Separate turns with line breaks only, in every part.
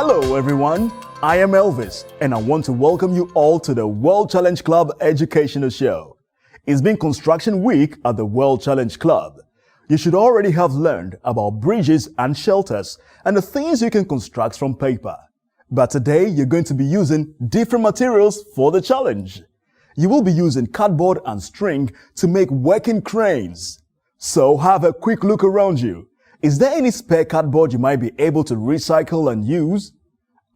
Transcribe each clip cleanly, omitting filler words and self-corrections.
Hello everyone, I am Elvis and I want to welcome you all to the World Challenge Club Educational Show. It's been Construction Week at the World Challenge Club. You should already have learned about bridges and shelters and the things you can construct from paper. But today you're going to be using different materials for the challenge. You will be using cardboard and string to make working cranes. So have a quick look around you. Is there any spare cardboard you might be able to recycle and use?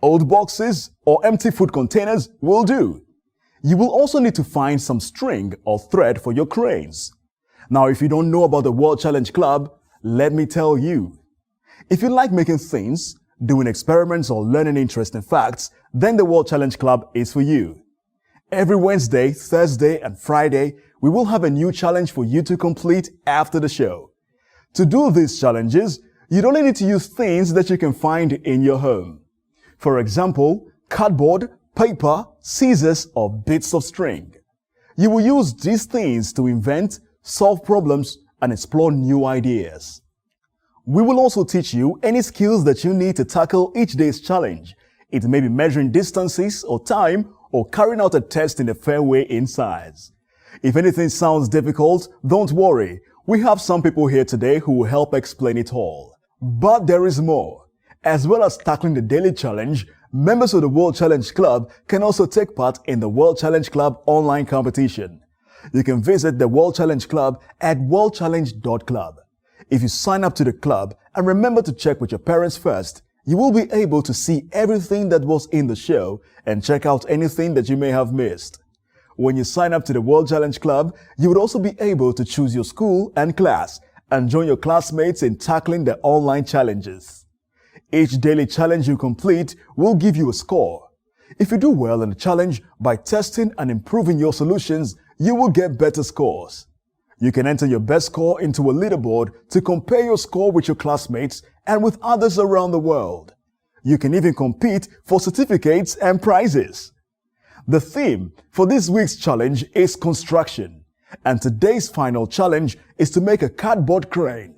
Old boxes or empty food containers will do. You will also need to find some string or thread for your cranes. Now, if you don't know about the World Challenge Club, let me tell you. If you like making things, doing experiments or learning interesting facts, then the World Challenge Club is for you. Every Wednesday, Thursday, and Friday, we will have a new challenge for you to complete after the show. To do these challenges, you'd only need to use things that you can find in your home. For example, cardboard, paper, scissors, or bits of string. You will use these things to invent, solve problems, and explore new ideas. We will also teach you any skills that you need to tackle each day's challenge. It may be measuring distances or time, or carrying out a test in a fair way in size. If anything sounds difficult, don't worry. We have some people here today who will help explain it all. But there is more. As well as tackling the daily challenge, members of the World Challenge Club can also take part in the World Challenge Club online competition. You can visit the World Challenge Club at worldchallenge.club. If you sign up to the club and remember to check with your parents first, you will be able to see everything that was in the show and check out anything that you may have missed. When you sign up to the World Challenge Club, you would also be able to choose your school and class and join your classmates in tackling the online challenges. Each daily challenge you complete will give you a score. If you do well in the challenge by testing and improving your solutions, you will get better scores. You can enter your best score into a leaderboard to compare your score with your classmates and with others around the world. You can even compete for certificates and prizes. The theme for this week's challenge is construction, and today's final challenge is to make a cardboard crane.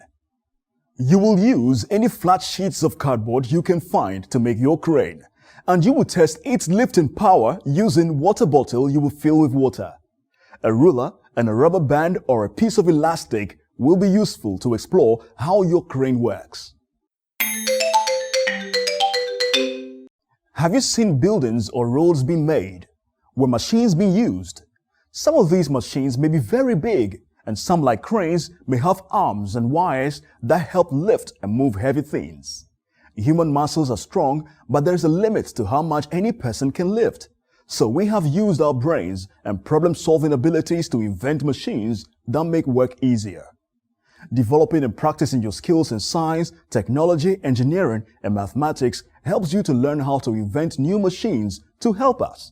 You will use any flat sheets of cardboard you can find to make your crane, and you will test its lifting power using water bottle you will fill with water. A ruler and a rubber band or a piece of elastic will be useful to explore how your crane works. Have you seen buildings or roads being made? Were machines being used? Some of these machines may be very big, and some, like cranes, may have arms and wires that help lift and move heavy things. Human muscles are strong, but there's a limit to how much any person can lift. So we have used our brains and problem-solving abilities to invent machines that make work easier. Developing and practicing your skills in science, technology, engineering, and mathematics helps you to learn how to invent new machines to help us.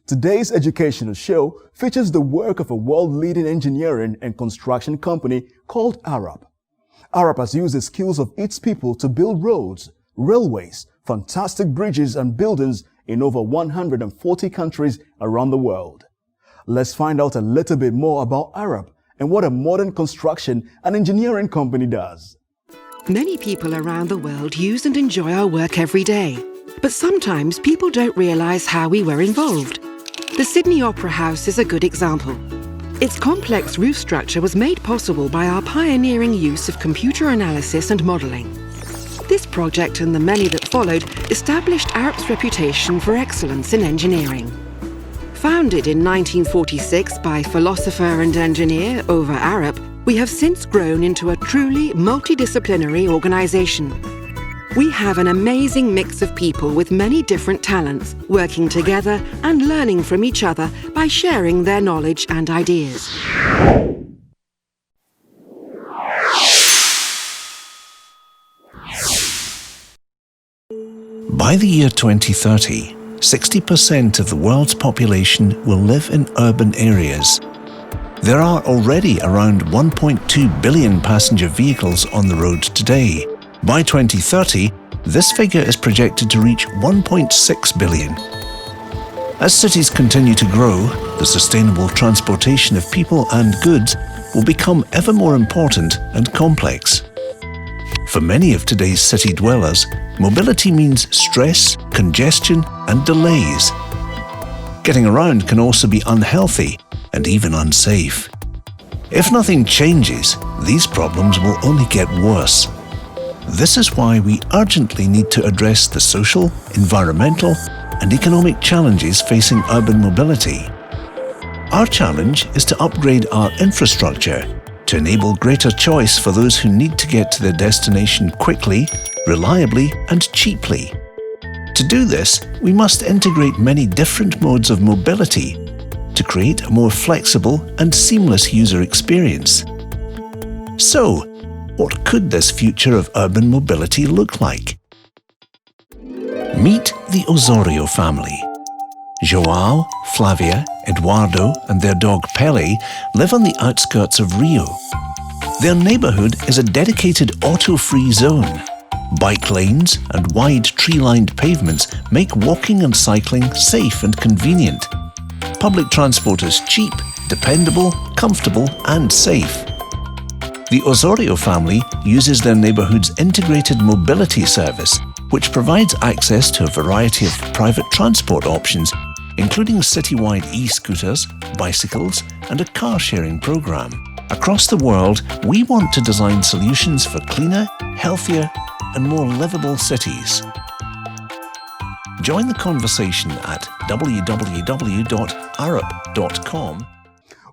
Today's educational show features the work of a world-leading engineering and construction company called Arup. Arup has used the skills of its people to build roads, railways, fantastic bridges and buildings in over 140 countries around the world. Let's find out a little bit more about Arup and what a modern construction and engineering company does.
Many people around the world use and enjoy our work every day, but sometimes people don't realize how we were involved. The Sydney Opera House is a good example. Its complex roof structure was made possible by our pioneering use of computer analysis and modelling. This project and the many that followed established Arup's reputation for excellence in engineering. Founded in 1946 by philosopher and engineer Ove Arup, we have since grown into a truly multidisciplinary organisation. We have an amazing mix of people with many different talents, working together and learning from each other by sharing their knowledge and ideas.
By the year 2030, 60% of the world's population will live in urban areas. There are already around 1.2 billion passenger vehicles on the road today. By 2030, this figure is projected to reach 1.6 billion. As cities continue to grow, the sustainable transportation of people and goods will become ever more important and complex. For many of today's city dwellers, mobility means stress, congestion, and delays. Getting around can also be unhealthy and even unsafe. If nothing changes, these problems will only get worse. This is why we urgently need to address the social, environmental, and economic challenges facing urban mobility. Our challenge is to upgrade our infrastructure to enable greater choice for those who need to get to their destination quickly, reliably, and cheaply. To do this, we must integrate many different modes of mobility to create a more flexible and seamless user experience. So, what could this future of urban mobility look like? Meet the Osorio family. João, Flavia, Eduardo, and their dog Pele live on the outskirts of Rio. Their neighborhood is a dedicated auto-free zone. Bike lanes and wide tree-lined pavements make walking and cycling safe and convenient. Public transport is cheap, dependable, comfortable, and safe. The Osorio family uses their neighborhood's integrated mobility service, which provides access to a variety of private transport options, including citywide e-scooters, bicycles, and a car-sharing program. Across the world, we want to design solutions for cleaner, healthier, and more livable cities. Join the conversation at www.arup.com.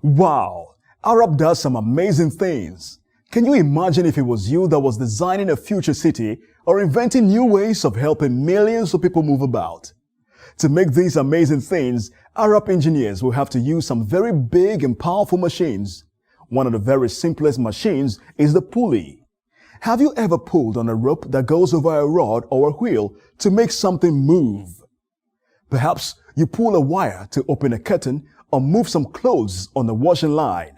Wow, Arup does some amazing things. Can you imagine if it was you that was designing a future city or inventing new ways of helping millions of people move about? To make these amazing things, Arup engineers will have to use some very big and powerful machines. One of the very simplest machines is the pulley. Have you ever pulled on a rope that goes over a rod or a wheel to make something move? Perhaps you pull a wire to open a curtain or move some clothes on the washing line.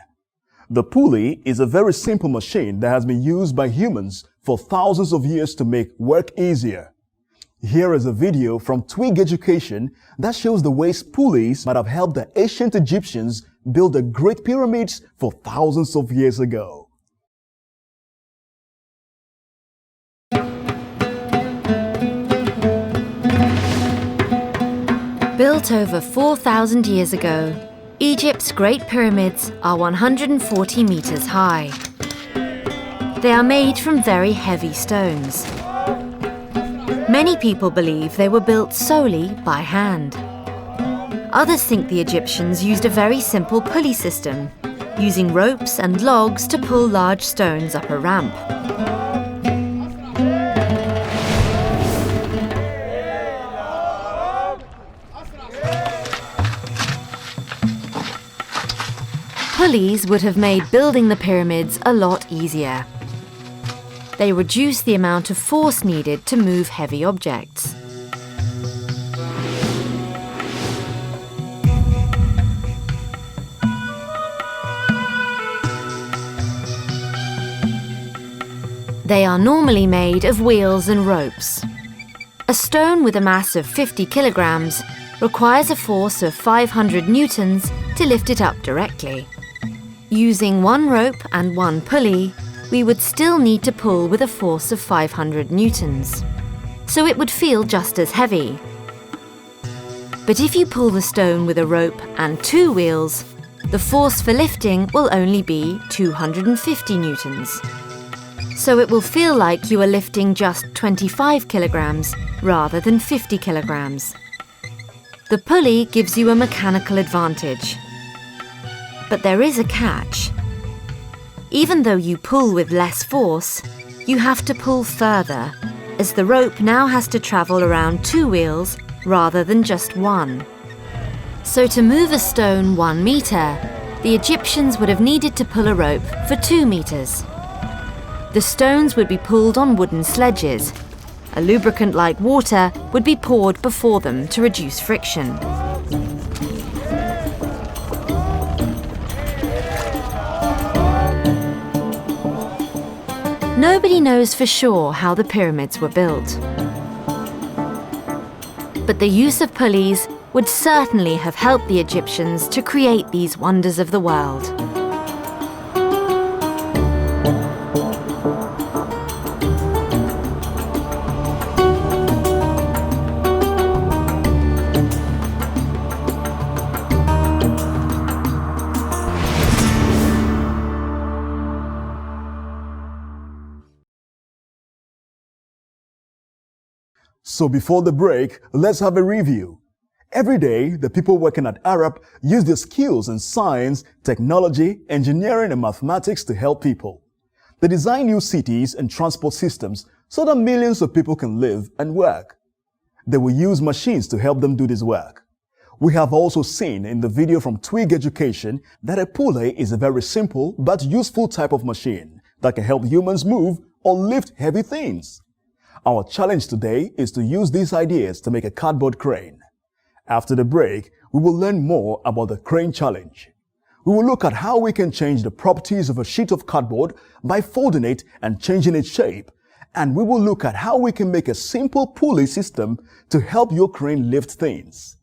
The pulley is a very simple machine that has been used by humans for thousands of years to make work easier. Here is a video from Twig Education that shows the ways pulleys might have helped the ancient Egyptians build the Great Pyramids for thousands of years ago.
Built over 4,000 years ago, Egypt's Great Pyramids are 140 meters high. They are made from very heavy stones. Many people believe they were built solely by hand. Others think the Egyptians used a very simple pulley system, using ropes and logs to pull large stones up a ramp. Pulleys would have made building the pyramids a lot easier. They reduce the amount of force needed to move heavy objects. They are normally made of wheels and ropes. A stone with a mass of 50 kilograms requires a force of 500 newtons to lift it up directly. Using one rope and one pulley, we would still need to pull with a force of 500 newtons, so it would feel just as heavy. But if you pull the stone with a rope and two wheels, the force for lifting will only be 250 newtons. So it will feel like you are lifting just 25 kilograms rather than 50 kilograms. The pulley gives you a mechanical advantage. But there is a catch. Even though you pull with less force, you have to pull further, as the rope now has to travel around two wheels rather than just one. So to move a stone 1 meter, the Egyptians would have needed to pull a rope for 2 meters. The stones would be pulled on wooden sledges. A lubricant like water would be poured before them to reduce friction. Nobody knows for sure how the pyramids were built. But the use of pulleys would certainly have helped the Egyptians to create these wonders of the world.
So before the break, let's have a review. Every day, the people working at Arup use their skills in science, technology, engineering, and mathematics to help people. They design new cities and transport systems so that millions of people can live and work. They will use machines to help them do this work. We have also seen in the video from Twig Education that a pulley is a very simple but useful type of machine that can help humans move or lift heavy things. Our challenge today is to use these ideas to make a cardboard crane. After the break, we will learn more about the crane challenge. We will look at how we can change the properties of a sheet of cardboard by folding it and changing its shape. And we will look at how we can make a simple pulley system to help your crane lift things.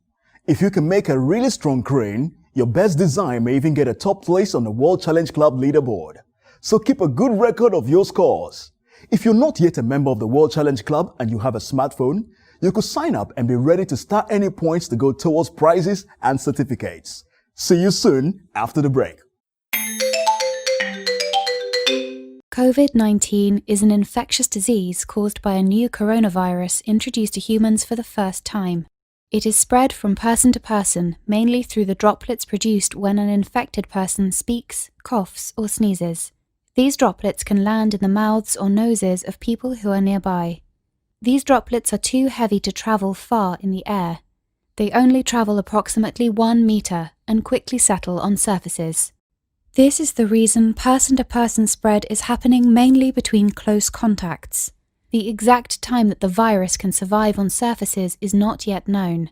If you can make a really strong crane, your best design may even get a top place on the World Challenge Club leaderboard. So keep a good record of your scores. If you're not yet a member of the World Challenge Club and you have a smartphone, you could sign up and be ready to start earning points to go towards prizes and certificates. See you soon after the break.
COVID-19 is an infectious disease caused by a new coronavirus introduced to humans for the first time. It is spread from person to person, mainly through the droplets produced when an infected person speaks, coughs, or sneezes. These droplets can land in the mouths or noses of people who are nearby. These droplets are too heavy to travel far in the air. They only travel approximately 1 meter and quickly settle on surfaces. This is the reason person-to-person spread is happening mainly between close contacts. The exact time that the virus can survive on surfaces is not yet known.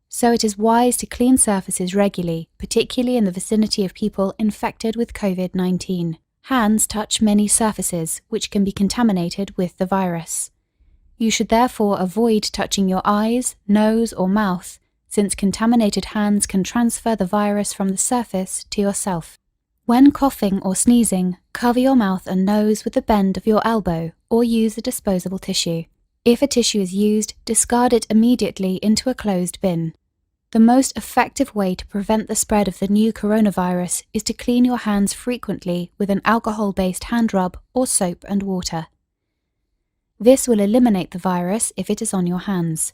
So it is wise to clean surfaces regularly, particularly in the vicinity of people infected with COVID-19. Hands touch many surfaces, which can be contaminated with the virus. You should therefore avoid touching your eyes, nose, or mouth, since contaminated hands can transfer the virus from the surface to yourself. When coughing or sneezing, cover your mouth and nose with the bend of your elbow or use a disposable tissue. If a tissue is used, discard it immediately into a closed bin. The most effective way to prevent the spread of the new coronavirus is to clean your hands frequently with an alcohol-based hand rub or soap and water. This will eliminate the virus if it is on your hands.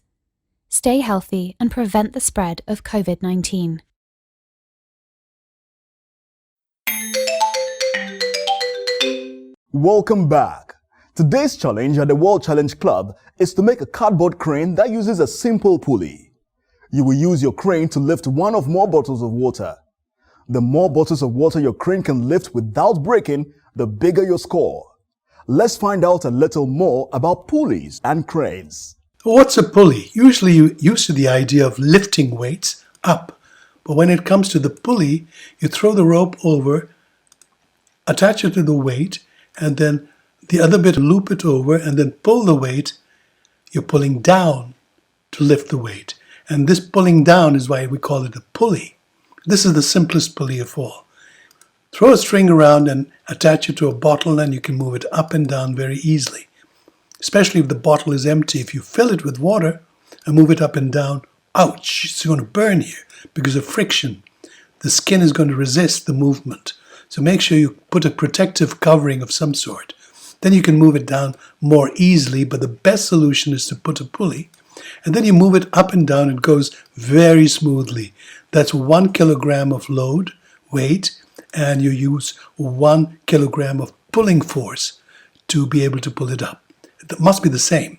Stay healthy and prevent the spread of COVID-19.
Welcome back. Today's challenge at the World Challenge Club is to make a cardboard crane that uses a simple pulley. You will use your crane to lift one or more bottles of water. The more bottles of water your crane can lift without breaking, the bigger your score. Let's find out a little more about pulleys and cranes.
What's a pulley? Usually you're used to the idea of lifting weights up, but when it comes to the pulley, you throw the rope over, attach it to the weight, and then the other bit loop it over and then pull the weight. You're pulling down to lift the weight. And this pulling down is why we call it a pulley. This is the simplest pulley of all. Throw a string around and attach it to a bottle and you can move it up and down very easily. Especially if the bottle is empty. If you fill it with water and move it up and down, ouch, it's going to burn you because of friction. The skin is going to resist the movement. So make sure you put a protective covering of some sort. Then you can move it down more easily, but the best solution is to put a pulley. And then you move it up and down, it goes very smoothly. That's 1 kilogram of load, weight, and you use 1 kilogram of pulling force to be able to pull it up. It must be the same.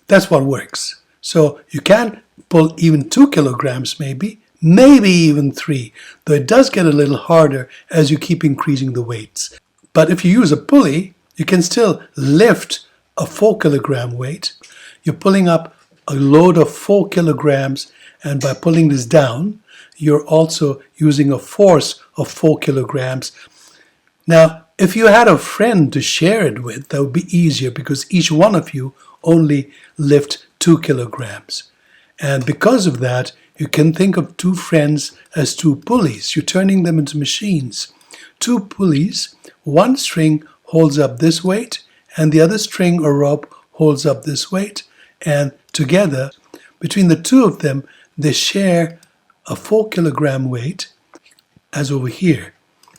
That's what works. So you can pull even 2 kilograms maybe even 3, though it does get a little harder as you keep increasing the weights. But if you use a pulley, you can still lift a 4 kilogram weight. You're pulling up a load of 4 kilograms, and by pulling this down, you're also using a force of 4 kilograms. Now, if you had a friend to share it with, that would be easier because each one of you only lift 2 kilograms. And because of that, you can think of 2 friends as 2 pulleys. You're turning them into machines. 2 pulleys, 1 string holds up this weight, and the other string or rope holds up this weight. And together, between the 2 of them, they share a 4 kilogram weight, as over here.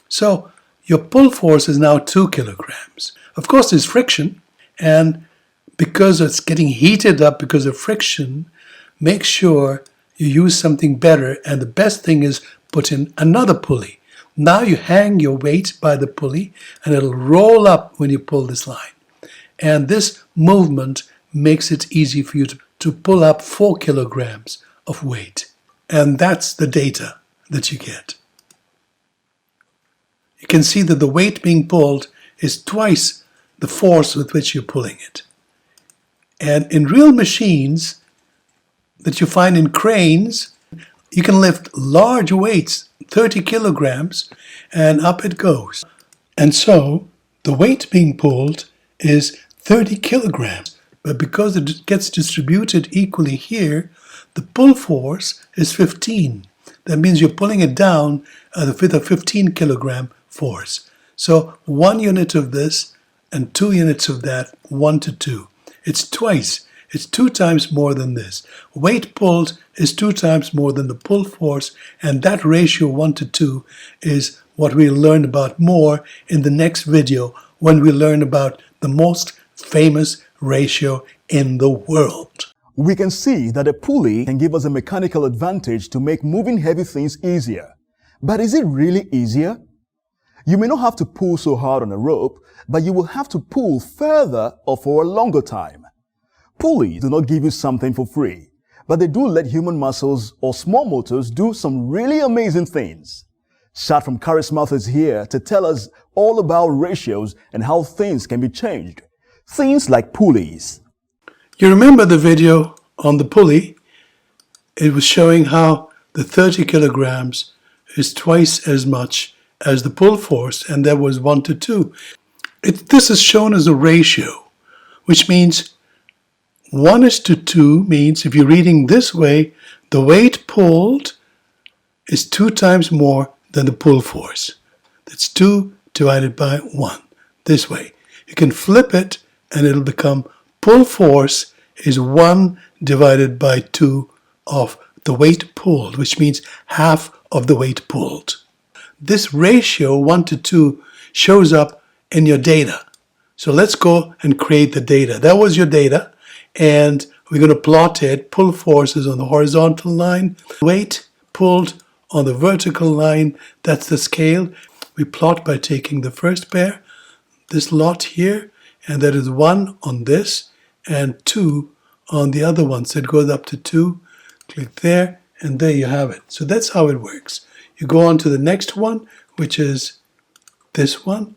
So your pull force is now 2 kilograms. Of course, there's friction, and because it's getting heated up because of friction, make sure you use something better. And the best thing is put in another pulley. Now you hang your weight by the pulley and it'll roll up when you pull this line. And this movement makes it easy for you to pull up 4 kilograms of weight. And that's the data that you get. You can see that the weight being pulled is twice the force with which you're pulling it. And in real machines that you find in cranes, you can lift large weights, 30 kilograms, and up it goes. And so the weight being pulled is 30 kilograms. But because it gets distributed equally here, the pull force is 15. That means you're pulling it down with a 15 kilogram force. So 1 unit of this and 2 units of that, 1 to 2. It's twice. It's 2 times more than this. Weight pulled is 2 times more than the pull force, and that ratio 1 to 2 is what we'll learn about more in the next video when we learn about the most famous ratio in the world.
We can see that a pulley can give us a mechanical advantage to make moving heavy things easier. But is it really easier? You may not have to pull so hard on a rope, but you will have to pull further or for a longer time. Pulleys do not give you something for free, but they do let human muscles or small motors do some really amazing things. Shad from Charismath is here to tell us all about ratios and how things can be changed. Things like pulleys.
You remember the video on the pulley? It was showing how the 30 kilograms is twice as much as the pull force, and that was 1 to 2. This is shown as a ratio, which means 1 is to 2 means if you're reading this way, the weight pulled is 2 times more than the pull force. That's 2 divided by 1. This way. You can flip it and it'll become pull force is 1 divided by 2 of the weight pulled, which means half of the weight pulled. This ratio, 1 to 2, shows up in your data. So let's go and create the data. That was your data, and we're going to plot it. Pull force is on the horizontal line. Weight pulled on the vertical line, that's the scale. We plot by taking the first pair, this lot here, and that is 1 on this and 2 on the other one. So it goes up to 2. Click there, and there you have it. So that's how it works. You go on to the next one, which is this one.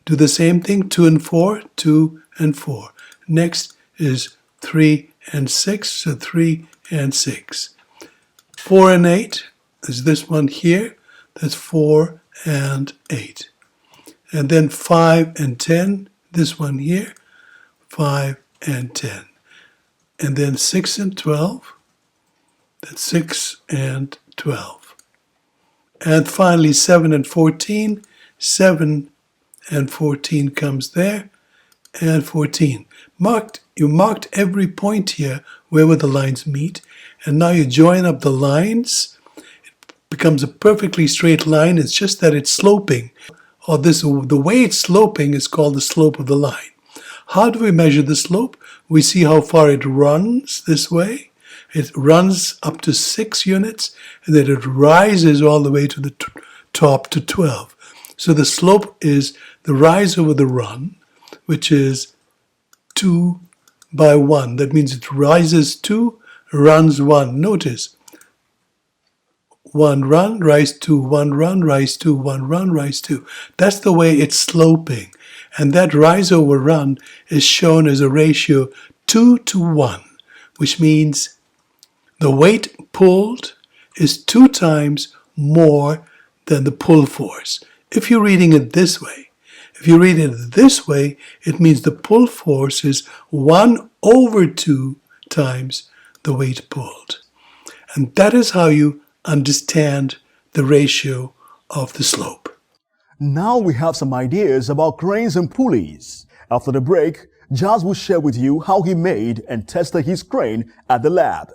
Do the same thing, 2 and 4, 2 and 4. Next is 3 and 6, so 3 and 6. 4 and 8 is this one here. That's 4 and 8. And then 5 and 10, this one here, 5 and 10. And then 6 and 12, that's 6 and 12. And finally 7 and 14, 7 and 14 comes there, and 14. You marked every point here where the lines meet, and now you join up the lines. It becomes a perfectly straight line. It's just that it's sloping. The way it's sloping is called the slope of the line. How do we measure the slope? We see how far it runs this way. It runs up to 6 units, and then it rises all the way to the top to 12. So the slope is the rise over the run, which is 2 by 1. That means it rises 2, runs 1. Notice, 1 run, rise 2, 1 run, rise 2, 1 run, rise 2. That's the way it's sloping. And that rise over run is shown as a ratio 2 to 1, which means the weight pulled is 2 times more than the pull force. If you're reading it this way, it means the pull force is 1 over 2 times the weight pulled. And that is how you understand the ratio of the slope.
Now we have some ideas about cranes and pulleys. After the break, Jazz will share with you how he made and tested his crane at the lab.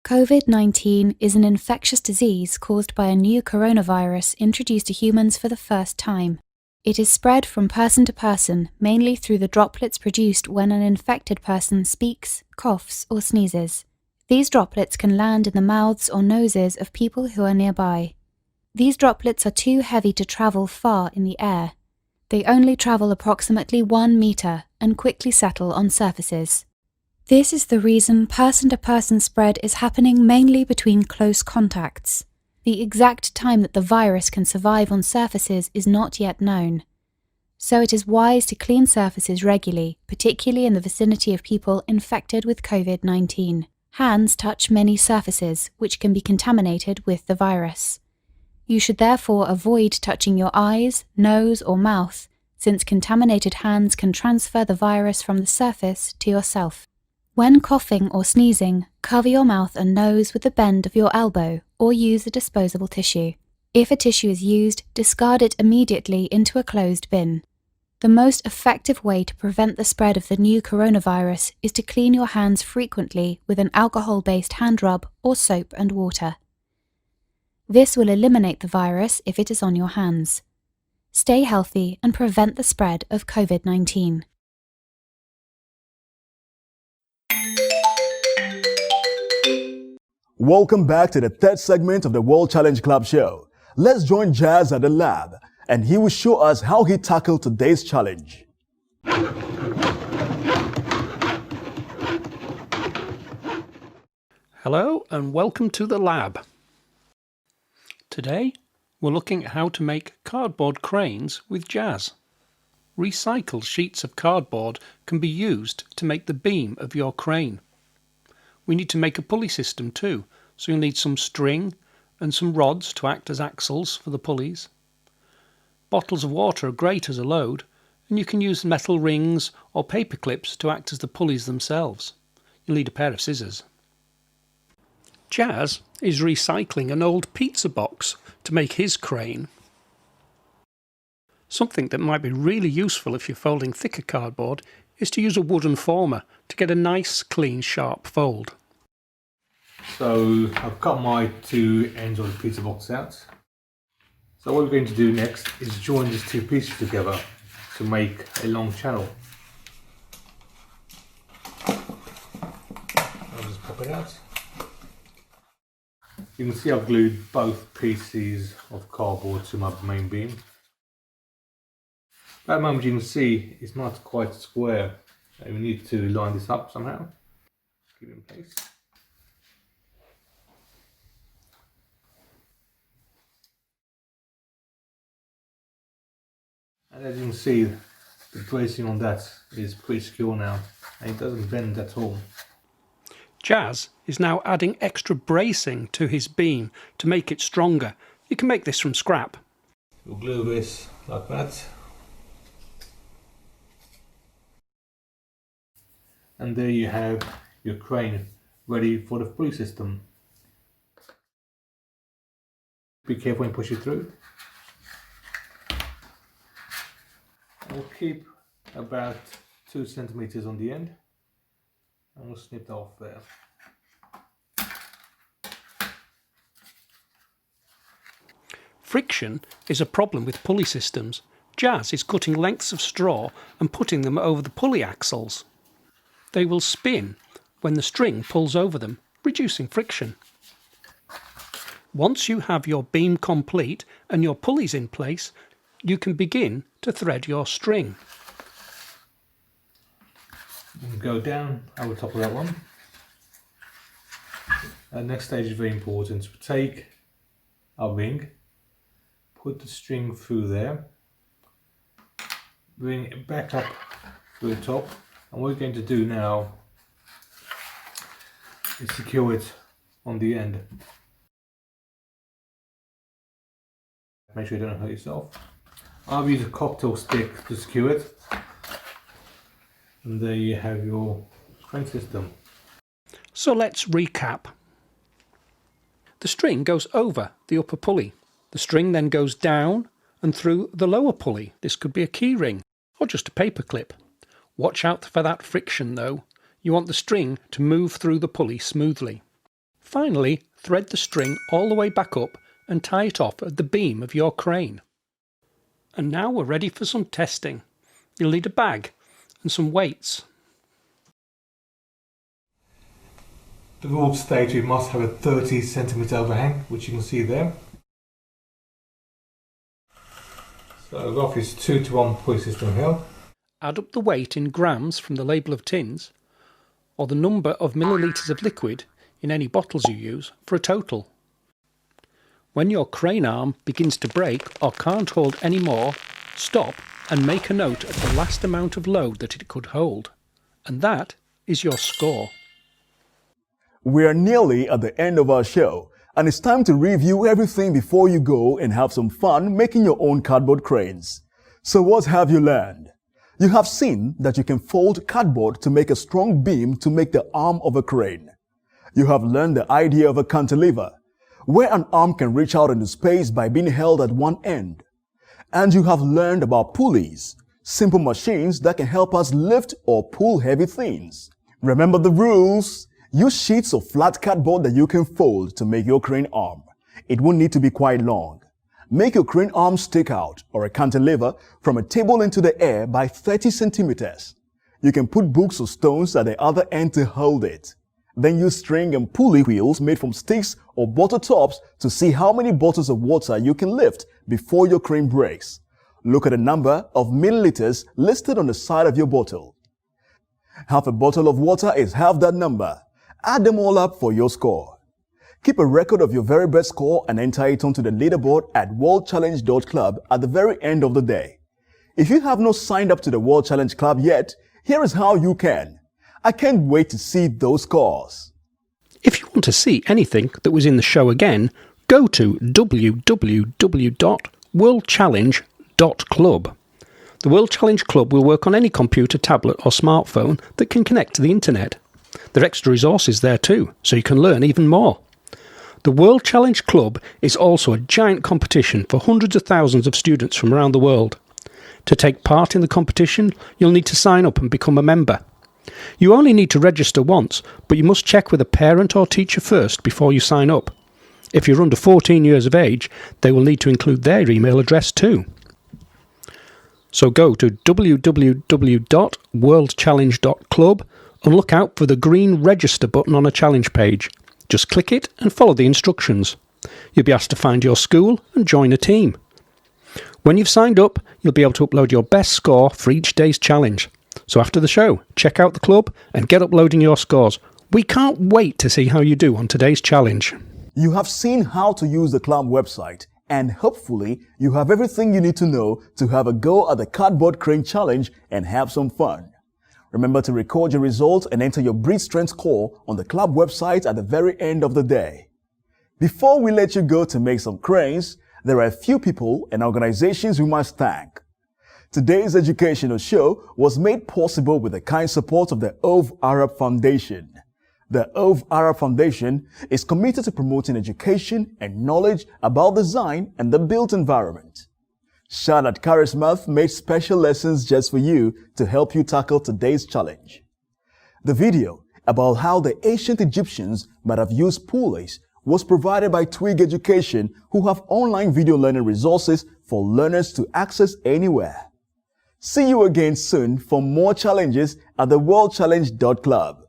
COVID-19 is an infectious disease caused by a new coronavirus introduced to humans for the first time. It is spread from person to person, mainly through the droplets produced when an infected person speaks, coughs, or sneezes. These droplets can land in the mouths or noses of people who are nearby. These droplets are too heavy to travel far in the air. They only travel approximately 1 meter and quickly settle on surfaces. This is the reason person-to-person spread is happening mainly between close contacts. The exact time that the virus can survive on surfaces is not yet known. So it is wise to clean surfaces regularly, particularly in the vicinity of people infected with COVID-19. Hands touch many surfaces, which can be contaminated with the virus. You should therefore avoid touching your eyes, nose, or mouth, since contaminated hands can transfer the virus from the surface to yourself. When coughing or sneezing, cover your mouth and nose with the bend of your elbow or use a disposable tissue. If a tissue is used, discard it immediately into a closed bin. The most effective way to prevent the spread of the new coronavirus is to clean your hands frequently with an alcohol-based hand rub or soap and water. This will eliminate the virus if it is on your hands. Stay healthy and prevent the spread of COVID-19.
Welcome back to the third segment of the World Challenge Club show. Let's join Jazz at the lab, and he will show us how he tackled today's challenge.
Hello and welcome to the lab. Today we're looking at how to make cardboard cranes with Jazz. Recycled sheets of cardboard can be used to make the beam of your crane. We need to make a pulley system too, so you'll need some string and some rods to act as axles for the pulleys. Bottles of water are great as a load, and you can use metal rings or paper clips to act as the pulleys themselves. You'll need a pair of scissors. Jazz is recycling an old pizza box to make his crane. Something that might be really useful if you're folding thicker cardboard is to use a wooden former to get a nice, clean, sharp fold.
So I've cut my two ends of the pizza box out. So what we're going to do next is join these two pieces together to make a long channel. I'll just pop it out. You can see I've glued both pieces of cardboard to my main beam. At the moment you can see it's not quite square. We need to line this up somehow. Keep it in place. And as you can see, the bracing on that is pretty secure now, and it doesn't bend at all.
Jazz is now adding extra bracing to his beam to make it stronger. You can make this from scrap.
We'll glue this like that. And there you have your crane ready for the pulley system. Be careful when you push it through. We'll keep about 2 centimeters on the end, and we'll snip that off there.
Friction is a problem with pulley systems. Jazz is cutting lengths of straw and putting them over the pulley axles. They will spin when the string pulls over them, reducing friction. Once you have your beam complete and your pulleys in place, you can begin to thread your string.
We'll go down over top of that one. The next stage is very important. We take our ring, put the string through there, bring it back up to the top, and what we're going to do now is secure it on the end. Make sure you don't hurt yourself. I'll use a cocktail stick to secure it, and there you have your crane system.
So let's recap. The string goes over the upper pulley. The string then goes down and through the lower pulley. This could be a key ring or just a paper clip. Watch out for that friction though. You want the string to move through the pulley smoothly. Finally, thread the string all the way back up and tie it off at the beam of your crane. And now we're ready for some testing. You'll need a bag and some weights.
The rules state we must have a 30 centimeter overhang, which you can see there. So rough is 2 to 1 pulley system here.
Add up the weight in grams from the label of tins, or the number of millilitres of liquid in any bottles you use for a total. When your crane arm begins to break or can't hold any more, stop and make a note of the last amount of load that it could hold. And that is your score.
We are nearly at the end of our show, and it's time to review everything before you go and have some fun making your own cardboard cranes. So what have you learned? You have seen that you can fold cardboard to make a strong beam to make the arm of a crane. You have learned the idea of a cantilever, where an arm can reach out into space by being held at one end. And you have learned about pulleys, simple machines that can help us lift or pull heavy things. Remember the rules. Use sheets of flat cardboard that you can fold to make your crane arm. It won't need to be quite long. Make your crane arm stick out, or a cantilever, from a table into the air by 30 centimeters. You can put books or stones at the other end to hold it. Then use string and pulley wheels made from sticks or bottle tops to see how many bottles of water you can lift before your crane breaks. Look at the number of milliliters listed on the side of your bottle. Half a bottle of water is half that number. Add them all up for your score. Keep a record of your very best score and enter it onto the leaderboard at worldchallenge.club at the very end of the day. If you have not signed up to the World Challenge Club yet, here is how you can. I can't wait to see those scores.
If you want to see anything that was in the show again, go to www.worldchallenge.club. The World Challenge Club will work on any computer, tablet or smartphone that can connect to the internet. There are extra resources there too, so you can learn even more. The World Challenge Club is also a giant competition for hundreds of thousands of students from around the world. To take part in the competition, you'll need to sign up and become a member. You only need to register once, but you must check with a parent or teacher first before you sign up. If you're under 14 years of age, they will need to include their email address too. So go to www.worldchallenge.club and look out for the green register button on a challenge page. Just click it and follow the instructions. You'll be asked to find your school and join a team. When you've signed up, you'll be able to upload your best score for each day's challenge. So after the show, check out the club and get uploading your scores. We can't wait to see how you do on today's challenge.
You have seen how to use the club website, and hopefully you have everything you need to know to have a go at the cardboard crane challenge and have some fun. Remember to record your results and enter your breed strength score on the club website at the very end of the day. Before we let you go to make some cranes, there are a few people and organizations we must thank. Today's educational show was made possible with the kind support of the Ove Arab Foundation. The Ove Arab Foundation is committed to promoting education and knowledge about design and the built environment. Charlotte Charismath made special lessons just for you to help you tackle today's challenge. The video about how the ancient Egyptians might have used pulleys was provided by Twig Education, who have online video learning resources for learners to access anywhere. See you again soon for more challenges at the worldchallenge.club.